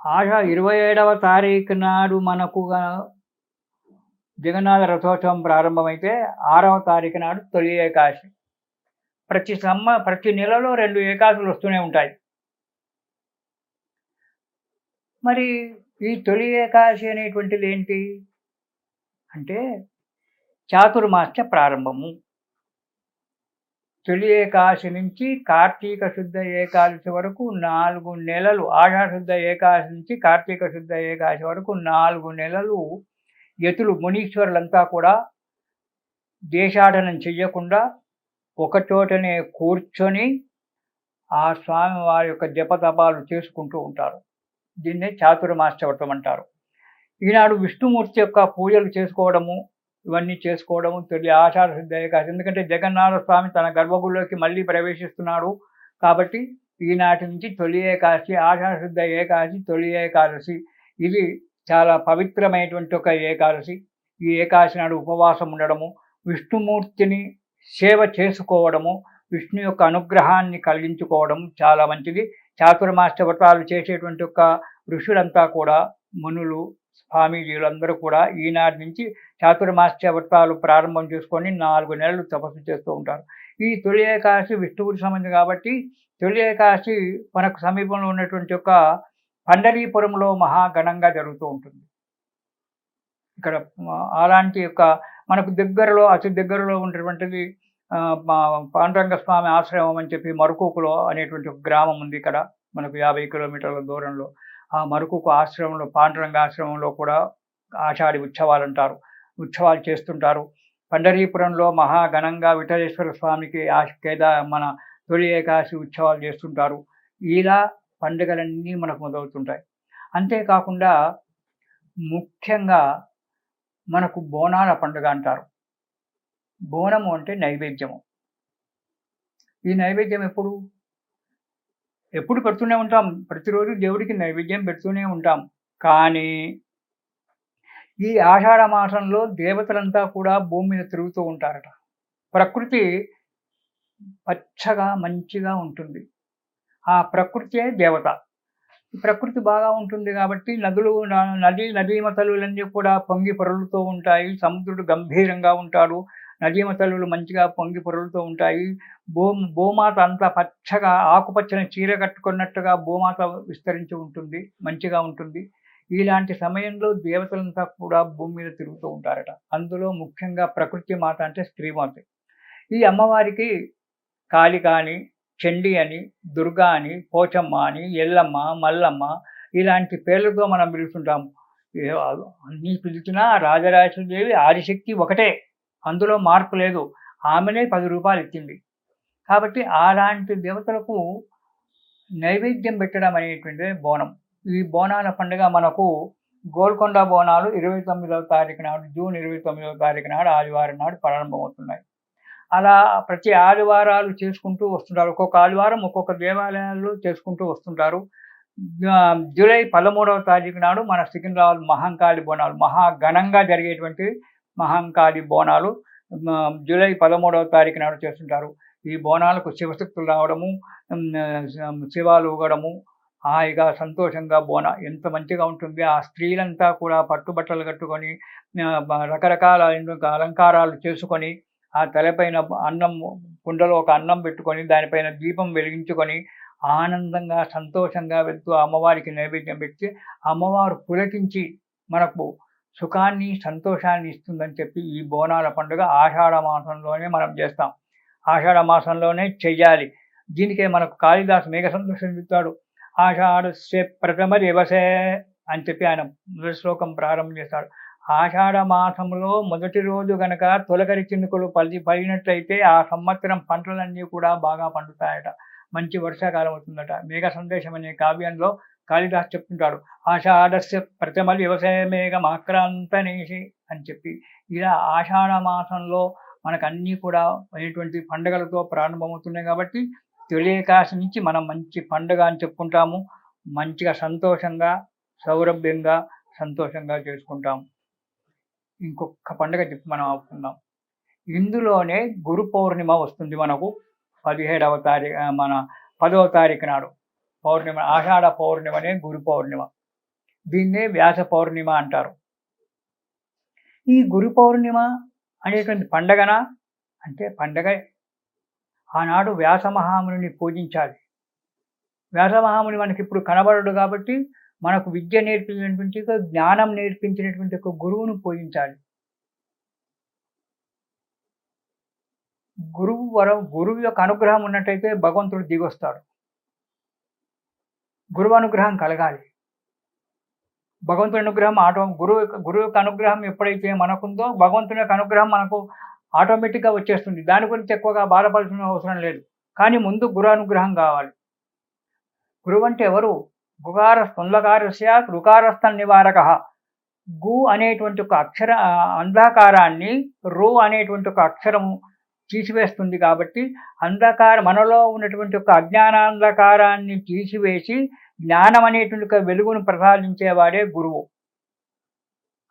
27వ తారీఖు నాడు మనకు జగన్నాథ రథోత్సవం ప్రారంభమైతే 6వ తారీఖు నాడు తొలి ఏకాదశి. ప్రతి నెలలో 2 ఏకాదశులు వస్తూనే ఉంటాయి. మరి ఈ తొలి ఏకాదశి అనేటువంటిది ఏంటి అంటే చాతుర్మాస్య ప్రారంభము. తొలి ఏకాదశి నుంచి కార్తీక శుద్ధ ఏకాదశి వరకు 4 నెలలు, ఆషాఢ శుద్ధ ఏకాదశి నుంచి కార్తీక శుద్ధ ఏకాదశి వరకు 4 నెలలు యతులు మునీశ్వరులంతా కూడా దేశాటనం చెయ్యకుండా ఒకచోటనే కూర్చొని ఆ స్వామి వారి యొక్క జపతపాలు చేసుకుంటూ ఉంటారు. దీన్నే చాతుర్మాస్య వ్రతం అంటారు. ఈనాడు విష్ణుమూర్తి యొక్క పూజలు చేసుకోవడము, ఇవన్నీ చేసుకోవడము తొలి ఆషాఢ శుద్ధ ఏకాదశి. ఎందుకంటే జగన్నాథ స్వామి తన గర్భగుడిలోకి మళ్ళీ ప్రవేశిస్తున్నాడు కాబట్టి ఈనాటి నుంచి తొలి ఏకాదశి, ఆషాఢ శుద్ధ ఏకాదశి, తొలి ఏకాదశి. ఇది చాలా పవిత్రమైనటువంటి ఒక ఏకాదశి. ఈ ఏకాదశి నాడు ఉపవాసం ఉండడము, విష్ణుమూర్తిని సేవ చేసుకోవడము, విష్ణు యొక్క అనుగ్రహాన్ని కలిగించుకోవడం చాలా మంచిది. చాతుర్మాస్య వ్రతాలు చేసేటువంటి ఒక ఋషులంతా కూడా, మునులు, స్వామీజీలందరూ కూడా ఈనాటి నుంచి చాతుర్మాస్య వ్రతాలు ప్రారంభం చేసుకొని 4 నెలలు తపస్సు చేస్తూ ఉంటారు. ఈ తొలి ఏకాదశి విష్ణువుకి సంబంధించి కాబట్టి తొలి ఏకాదశి మనకు సమీపంలో ఉన్నటువంటి ఒక పండరీపురంలో మహాఘనంగా జరుగుతూ ఉంటుంది. ఇక్కడ అలాంటి యొక్క మనకు దగ్గరలో, అతి దగ్గరలో ఉన్నటువంటిది పాండురంగ స్వామి ఆశ్రమం అని చెప్పి మరుకూకులో అనేటువంటి ఒక గ్రామం ఉంది. ఇక్కడ మనకు 50 కిలోమీటర్ల దూరంలో ఆ మరుకూకు ఆశ్రమంలో, పాండురంగ ఆశ్రమంలో కూడా ఆషాఢి ఉత్సవాలు అంటారు, ఉత్సవాలు చేస్తుంటారు. పండరీపురంలో మహాఘనంగా విఠలేశ్వర స్వామికి మన తొలి ఏకాదశి ఉత్సవాలు చేస్తుంటారు. ఇలా పండుగలన్నీ మనకు మొదలవుతుంటాయి. అంతేకాకుండా ముఖ్యంగా మనకు బోనాల పండుగ అంటారు. బోనము అంటే నైవేద్యము. ఈ నైవేద్యం ఎప్పుడు పెడుతూనే ఉంటాం. ప్రతిరోజు దేవుడికి నైవేద్యం పెడుతూనే ఉంటాం. కానీ ఈ ఆషాఢ మాసంలో దేవతలంతా కూడా భూమి మీద తిరుగుతూ ఉంటారట. ప్రకృతి పచ్చగా మంచిగా ఉంటుంది. ఆ ప్రకృతే దేవత. ప్రకృతి బాగా ఉంటుంది కాబట్టి నదీమతలులన్నీ కూడా పొంగి పొరలుతూ ఉంటాయి. సముద్రుడు గంభీరంగా ఉంటాడు. నదీమతలులు మంచిగా పొంగి పొరలుతూ ఉంటాయి. భూమాత అంతా పచ్చగా ఆకుపచ్చని చీర కట్టుకున్నట్టుగా భూమాత విస్తరించి ఉంటుంది, మంచిగా ఉంటుంది. ఇలాంటి సమయంలో దేవతలంతా కూడా భూమి మీద తిరుగుతూ ఉంటారట. అందులో ముఖ్యంగా ప్రకృతి మాత అంటే స్త్రీమాత. ఈ అమ్మవారికి కాళిక అని, చండి అని, దుర్గా అని, పోచమ్మ అని, ఎల్లమ్మ, మల్లమ్మ ఇలాంటి పేర్లతో మనం పిలుస్తుంటాము. అన్నీ పిలిచినా రాజరాజేశ్వరీదేవి ఆదిశక్తి ఒకటే, అందులో మార్పు లేదు. ఆమెనే 10 రూపాయలు ఇచ్చింది. కాబట్టి అలాంటి దేవతలకు నైవేద్యం పెట్టడం అనేటువంటిది బోనం. ఈ బోనాల పండుగ మనకు గోల్కొండ బోనాలు 29వ తారీఖు నాడు, జూన్ 29వ తారీఖు నాడు ఆదివారం నాడు ప్రారంభమవుతున్నాయి. అలా ప్రతి ఆదివారాలు చేసుకుంటూ వస్తుంటారు. ఒక్కొక్క ఆదివారం ఒక్కొక్క దేవాలయాల్లో చేసుకుంటూ వస్తుంటారు. జూలై 13వ తారీఖు నాడు మన సికింద్రాబాద్ మహంకాళి బోనాలు, మహాఘనంగా జరిగేటువంటి మహంకాళి బోనాలు జూలై 13వ తారీఖు నాడు చేస్తుంటారు. ఈ బోనాలకు శివశక్తులు రావడము, శివాలు ఊగడము, హాయిగా సంతోషంగా ఎంత మంచిగా ఉంటుంది. ఆ స్త్రీలంతా కూడా పట్టుబట్టలు కట్టుకొని రకరకాల అలంకారాలు చేసుకొని ఆ తలపైన కుండలో ఒక అన్నం పెట్టుకొని దానిపైన దీపం వెలిగించుకొని ఆనందంగా సంతోషంగా వెళ్తూ అమ్మవారికి నైవేద్యం పెట్టి అమ్మవారు పులకించి మనకు సుఖాన్ని, సంతోషాన్ని ఇస్తుందని చెప్పి ఈ బోనాల పండుగ ఆషాఢ మాసంలోనే మనం చేస్తాం. ఆషాఢ మాసంలోనే చెయ్యాలి. దీనికే మనకు కాళిదాసు మేఘ సంతోషం చెప్తాడు. ఆషాఢస్య ప్రథమ దివసే అని చెప్పి ఆయన మొదటి శ్లోకం ప్రారంభం చేస్తాడు. ఆషాఢ మాసంలో మొదటి రోజు గనక తొలకరి చినుకులు పడినట్లయితే ఆ సంవత్సరం పంటలన్నీ కూడా బాగా పండుతాయట, మంచి వర్షాకాలం అవుతుందట. మేఘ సందేశం అనే కావ్యంలో కాళిదాసు చెప్తుంటాడు, ఆషాఢస్య ప్రథమ దివసే మేఘం ఆక్రాంతనేషి అని చెప్పి. ఇలా ఆషాఢ మాసంలో మనకు అన్నీ కూడా అనేటువంటి పండుగలతో ప్రారంభమవుతున్నాయి. కాబట్టి తొలి ఏకాదశి నుంచి మనం మంచి పండుగ అని చెప్పుకుంటాము. మంచిగా సంతోషంగా, సౌరభ్యంగా, సంతోషంగా చేసుకుంటాము. ఇంకొక పండుగ చెప్పి మనం ఆపుకుందాం. ఇందులోనే గురు పౌర్ణిమ వస్తుంది మనకు 17వ తారీఖు, మన 10వ తారీఖు నాడు పౌర్ణిమ. ఆషాఢ పౌర్ణిమనే గురు పౌర్ణిమ. దీన్నే వ్యాస పౌర్ణిమ అంటారు. ఈ గురు పౌర్ణిమ అనేటువంటి పండగనా? అంటే పండగే. ఆనాడు వ్యాస మహామునిని పూజించాలి. వ్యాస మహాముని మనకిప్పుడు కనబడడు కాబట్టి, మనకు విద్య నేర్పించినటువంటి జ్ఞానం నేర్పించినటువంటి ఒక గురువును పూజించాలి. గురువు యొక్క అనుగ్రహం ఉన్నట్టయితే భగవంతుడు దిగొస్తాడు. గురువు అనుగ్రహం కలగాలి. భగవంతుని అనుగ్రహం గురువు యొక్క అనుగ్రహం ఎప్పుడైతే మనకుందో భగవంతుని యొక్క అనుగ్రహం మనకు ఆటోమేటిక్‌గా వచ్చేస్తుంది. దాని గురించి ఎక్కువగా బాధపడాల్సిన అవసరం లేదు. కానీ ముందు గురు అనుగ్రహం కావాలి. గురువు అంటే ఎవరు? గుకార స్థుంలకారస్య రుకారస్థ నివారకః. గు అనేటువంటి ఒక అంధకారాన్ని రు అనేటువంటి ఒక అక్షరము తీసివేస్తుంది కాబట్టి మనలో ఉన్నటువంటి ఒక అజ్ఞానాంధకారాన్ని తీసివేసి జ్ఞానం అనేటువంటి ఒక వెలుగును ప్రసాదించేవాడే గురువు.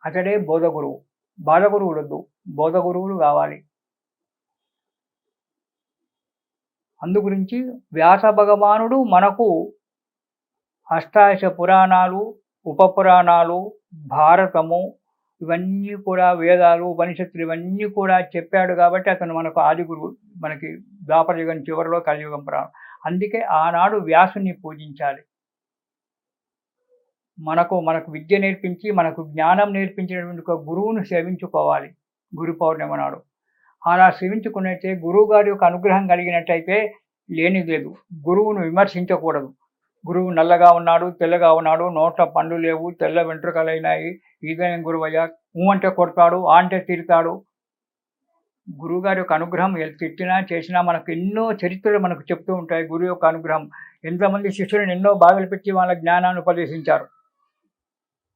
అతడే బోధగురువు. బాలగురువులొద్దు, బోధగురువులు కావాలి. అందుగురించి వ్యాస భగవానుడు మనకు అష్టాదశ పురాణాలు, ఉపపురాణాలు, భారతము ఇవన్నీ కూడా వేదాలు, ఉపనిషత్తులు ఇవన్నీ కూడా చెప్పాడు కాబట్టి అతను మనకు ఆది గురువు. మనకి ద్వాపర యుగం చివరిలో కలియుగం ప్రారంభం. అందుకే ఆనాడు వ్యాసుని పూజించాలి. మనకు విద్య నేర్పించి, మనకు జ్ఞానం నేర్పించినటువంటి ఒక గురువును సేవించుకోవాలి గురు పౌర్ణిమ నాడు. అలా సేవించుకున్నట్టే గురువుగారి యొక్క అనుగ్రహం కలిగినట్టయితే లేనిది లేదు. గురువును విమర్శించకూడదు. గురువు నల్లగా ఉన్నాడు, తెల్లగా ఉన్నాడు, నోట్ల పండ్లు లేవు, తెల్ల వెంట్రుకలైనాయి, ఇదేం గురువయ్య, అంటే కొడతాడు, అంటే తిడతాడు. గురువుగారి యొక్క అనుగ్రహం తిట్టినా చేసినా మనకు ఎన్నో చరిత్రలు మనకు చెప్తూ ఉంటాయి. గురువు యొక్క అనుగ్రహం ఎంతమంది శిష్యులను ఎన్నో బాధలు పెట్టి వాళ్ళ జ్ఞానాన్ని ఉపదేశించారు.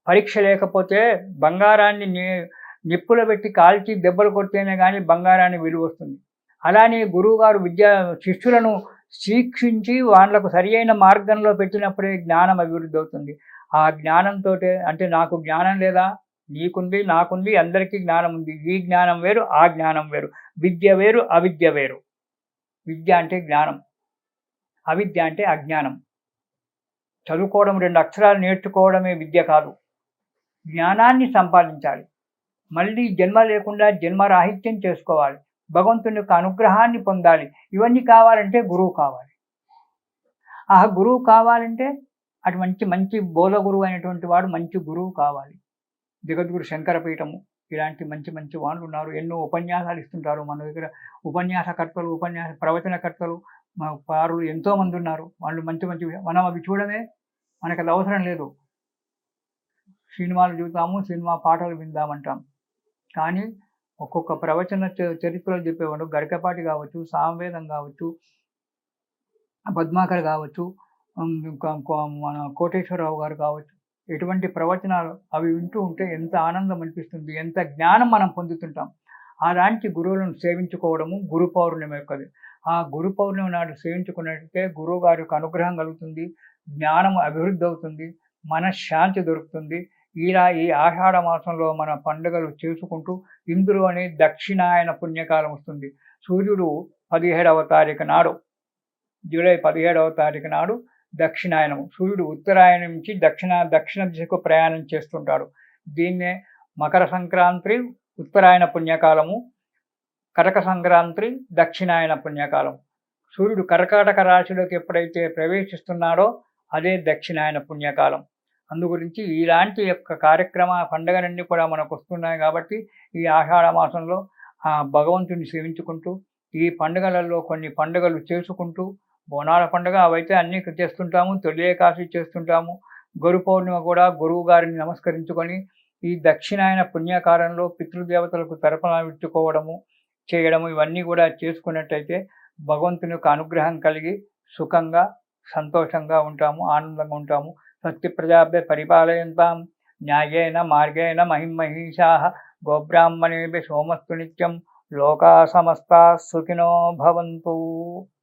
పరీక్ష లేకపోతే బంగారాన్ని నిప్పులో పెట్టి కాల్చి దెబ్బలు కొడితేనే కానీ బంగారాన్ని విలువ వస్తుంది. అలానే గురువుగారు శిష్యులను శిక్షించి వాళ్ళకు సరి అయిన మార్గంలో పెట్టినప్పుడే జ్ఞానం అభివృద్ధి అవుతుంది. ఆ జ్ఞానంతో అంటే నాకు జ్ఞానం లేదా? నీకుంది, నాకుంది, అందరికీ జ్ఞానం ఉంది. ఈ జ్ఞానం వేరు, ఆ జ్ఞానం వేరు. విద్య వేరు, అవిద్య వేరు. విద్య అంటే జ్ఞానం, అవిద్య అంటే అజ్ఞానం. చదువుకోవడం, 2 అక్షరాలు నేర్చుకోవడమే విద్య కాదు. జ్ఞానాన్ని సంపాదించాలి. మళ్ళీ జన్మ లేకుండా జన్మరాహిత్యం చేసుకోవాలి. భగవంతుని యొక్క అనుగ్రహాన్ని పొందాలి. ఇవన్నీ కావాలంటే గురువు కావాలి. ఆ గురువు కావాలంటే అటు మంచి బోధ గురువు అయినటువంటి వాడు మంచి గురువు కావాలి. జగద్గురు శంకరపీఠము ఇలాంటి మంచి వాళ్ళు ఉన్నారు. ఎన్నో ఉపన్యాసాలు ఇస్తుంటారు. మన దగ్గర ఉపన్యాసకర్తలు, ప్రవచనకర్తలు, పారులు ఎంతోమంది ఉన్నారు. వాళ్ళు మంచి మనం అవి చూడమే, మనకు అది అవసరం లేదు. సినిమాలు చూద్దాము, సినిమా పాటలు విందామంటాం. కానీ ఒక్కొక్క ప్రవచన చరిత్రలు చెప్పేవాడు గరికపాటి కావచ్చు, సామవేదం కావచ్చు, పద్మాకర్ కావచ్చు, మన కోటేశ్వరరావు గారు కావచ్చు, ఎటువంటి ప్రవచనాలు అవి వింటూ ఉంటే ఎంత ఆనందం అనిపిస్తుంది, ఎంత జ్ఞానం మనం పొందుతుంటాం. అలాంటి గురువులను సేవించుకోవడము గురు పౌర్ణిమ యొక్కది. ఆ గురు పౌర్ణిమ నాడు సేవించుకున్నట్లయితే గురువు గారి యొక్క అనుగ్రహం కలుగుతుంది, జ్ఞానం అభివృద్ధి అవుతుంది, మనశ్శాంతి దొరుకుతుంది. ఇలా ఈ ఆషాఢ మాసంలో మన పండుగలు చేసుకుంటూ ఇందులోనే దక్షిణాయన పుణ్యకాలం వస్తుంది. సూర్యుడు 17వ తారీఖు నాడు, జూలై 17వ తారీఖు నాడు దక్షిణాయనము. సూర్యుడు ఉత్తరాయణం నుంచి దక్షిణ దిశకు ప్రయాణం చేస్తుంటాడు. దీన్నే మకర సంక్రాంతి ఉత్తరాయణ పుణ్యకాలము, కటక సంక్రాంతి దక్షిణాయన పుణ్యకాలం. సూర్యుడు కర్కాటక రాశిలోకి ఎప్పుడైతే ప్రవేశిస్తున్నాడో అదే దక్షిణాయన పుణ్యకాలం. అందుగురించి ఇలాంటి యొక్క పండుగలన్నీ కూడా మనకు వస్తున్నాయి కాబట్టి ఈ ఆషాఢ మాసంలో భగవంతుని సేవించుకుంటూ ఈ పండుగలలో కొన్ని పండుగలు చేసుకుంటూ, బోనాల పండుగ అవైతే అన్నీ చేస్తుంటాము, తొలి ఏకాదశి చేస్తుంటాము, గురు పౌర్ణిమ కూడా గురువు గారిని నమస్కరించుకొని ఈ దక్షిణాయన పుణ్యకాలంలో పితృదేవతలకు తర్పణాలు ఇచ్చుకోవడము, చేయడము ఇవన్నీ కూడా చేసుకున్నట్టయితే భగవంతుని యొక్క అనుగ్రహం కలిగి సుఖంగా, సంతోషంగా ఉంటాము, ఆనందంగా ఉంటాము. సత్యప్రజాభ్య పరిపాలయంతాం న్యాయేన మార్గేణ మహిమహీషాః గోబ్రాహ్మణేభ్యः సోమస్తు నిత్యం లోకా సమస్తా సుఖినో భవంతు.